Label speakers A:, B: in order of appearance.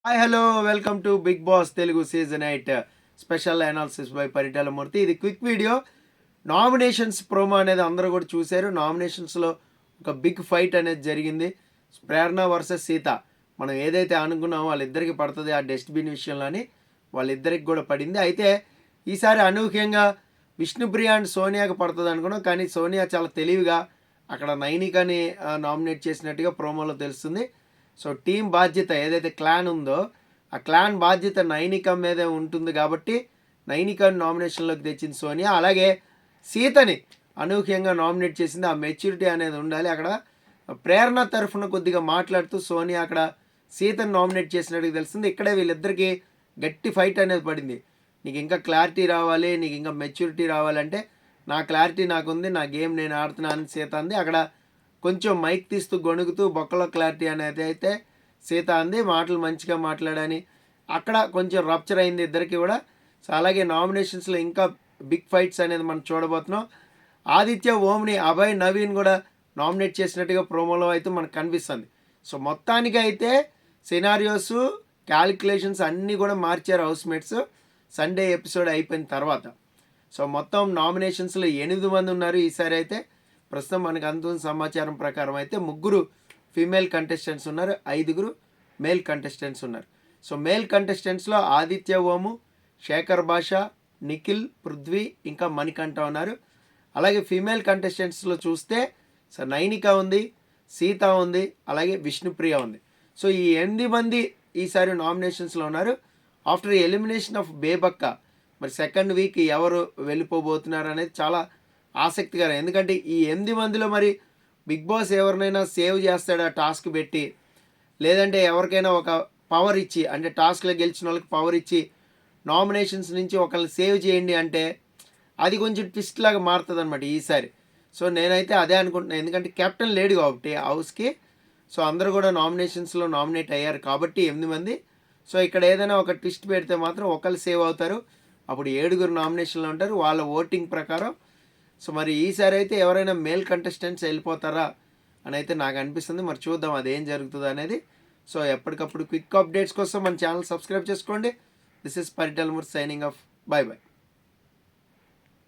A: Hi hello welcome to Bigg Boss Telugu season 8 special analysis by Paritala Murthy. ఇది quick video. Nominations promo అనేది అందరూ కూడా చూశారు. నామినేషన్స్లో ఒక బిగ్ ఫైట్ అనేది జరిగింది. ప్రేరణ వర్సెస్ సీత. మనం ఏదైతే అనుకున్నామో వాళ్ళిద్దరికి పడుతుంది ఆ డస్ట్బిన్ విషయంలోని, వాళ్ళిద్దరికి కూడా పడింది. అయితే ఈసారి అనూహ్యంగా విష్ణుప్రియ అండ్ సోనియాకి పడుతుంది అనుకున్నాం, కానీ సోనియా చాలా తెలివిగా అక్కడ నైనికని నామినేట్ చేసినట్టుగా ప్రోమోలో తెలుస్తుంది. సో టీం బాధ్యత ఏదైతే క్లాన్ ఉందో ఆ క్లాన్ బాధ్యత నైనిక మీదే ఉంటుంది కాబట్టి నైనికని నామినేషన్లోకి తెచ్చింది సోనియా. అలాగే సీతని అనూహ్యంగా నామినేట్ చేసింది. ఆ మెచ్యూరిటీ అనేది ఉండాలి. అక్కడ ప్రేరణ తరఫున కొద్దిగా మాట్లాడుతూ సోనియా అక్కడ సీతని నామినేట్ చేసినట్టుగా తెలుస్తుంది. ఇక్కడే వీళ్ళిద్దరికీ గట్టి ఫైట్ అనేది పడింది. నీకు ఇంకా క్లారిటీ రావాలి, నీకు ఇంకా మెచ్యూరిటీ రావాలంటే నా క్లారిటీ నాకుంది, నా గేమ్ నేను ఆడుతున్నాను సీత అంది. అక్కడ కొంచెం మైక్ తీస్తూ గొణుగుతూ బొక్కలో క్లారిటీ అనేది అయితే సీత అంది. మాటలు మంచిగా మాట్లాడని అక్కడ కొంచెం రప్చర్ అయింది ఇద్దరికి కూడా. సో అలాగే నామినేషన్స్లో ఇంకా బిగ్ ఫైట్స్ అనేది మనం చూడబోతున్నాం. ఆదిత్య, ఓమ్ని, అభయ్, నవీన్ కూడా నామినేట్ చేసినట్టుగా ప్రోమోలో అయితే మనకు కనిపిస్తుంది. సో మొత్తానికి అయితే సినారియోస్, క్యాలిక్యులేషన్స్ అన్నీ కూడా మార్చారు హౌస్మేట్స్ సండే ఎపిసోడ్ అయిపోయిన తర్వాత. సో మొత్తం నామినేషన్స్లో 8 మంది ఉన్నారు ఈసారి అయితే. ప్రస్తుతం మనకు అందుతున్న సమాచారం ప్రకారం అయితే 3 ఫీమేల్ కంటెస్టెంట్స్ ఉన్నారు, 5 మేల్ కంటెస్టెంట్స్ ఉన్నారు. సో మేల్ కంటెస్టెంట్స్లో ఆదిత్య, ఓము, శేఖర్ భాష, నిఖిల్, పృథ్వీ, ఇంకా మణికంఠ ఉన్నారు. అలాగే ఫీమేల్ కంటెస్టెంట్స్లో చూస్తే సో నైనిక ఉంది, సీత ఉంది, అలాగే విష్ణుప్రియ ఉంది. సో ఈ 8 మంది ఈసారి నామినేషన్స్లో ఉన్నారు. ఆఫ్టర్ ఎలిమినేషన్ ఆఫ్ బేబక్క మరి సెకండ్ వీక్ ఎవరు వెళ్ళిపోబోతున్నారు అనేది చాలా ఆసక్తికరం. ఎందుకంటే ఈ 8 మందిలో మరి బిగ్ బాస్ ఎవరినైనా సేవ్ చేస్తాడా టాస్క్ పెట్టి, లేదంటే ఎవరికైనా ఒక పవర్ ఇచ్చి, అంటే టాస్క్లో గెలిచిన వాళ్ళకి పవర్ ఇచ్చి నామినేషన్స్ నుంచి ఒకరిని సేవ్ చేయండి అంటే అది కొంచెం ట్విస్ట్ లాగా మారుతుంది అనమాట ఈసారి. సో నేనైతే అదే అనుకుంటున్నాను. ఎందుకంటే కెప్టెన్ లేడు కాబట్టి హౌస్కి. సో అందరూ కూడా నామినేషన్స్లో నామినేట్ అయ్యారు కాబట్టి 8 మంది. సో ఇక్కడ ఏదైనా ఒక ట్విస్ట్ పెడితే మాత్రం ఒకళ్ళు సేవ్ అవుతారు. అప్పుడు 7 నామినేషన్లో ఉంటారు వాళ్ళ ఓటింగ్ ప్రకారం. సో మరి ఈసారి అయితే ఎవరైనా మేల్ కంటెస్టెంట్స్ వెళ్ళిపోతారా అని అయితే నాకు అనిపిస్తుంది. మరి చూద్దాం అదేం జరుగుతుంది అనేది. సో ఎప్పటికప్పుడు క్విక్ అప్డేట్స్ కోసం మన ఛానల్ సబ్స్క్రైబ్ చేసుకోండి. This is Paritala Murthy signing off. Bye by.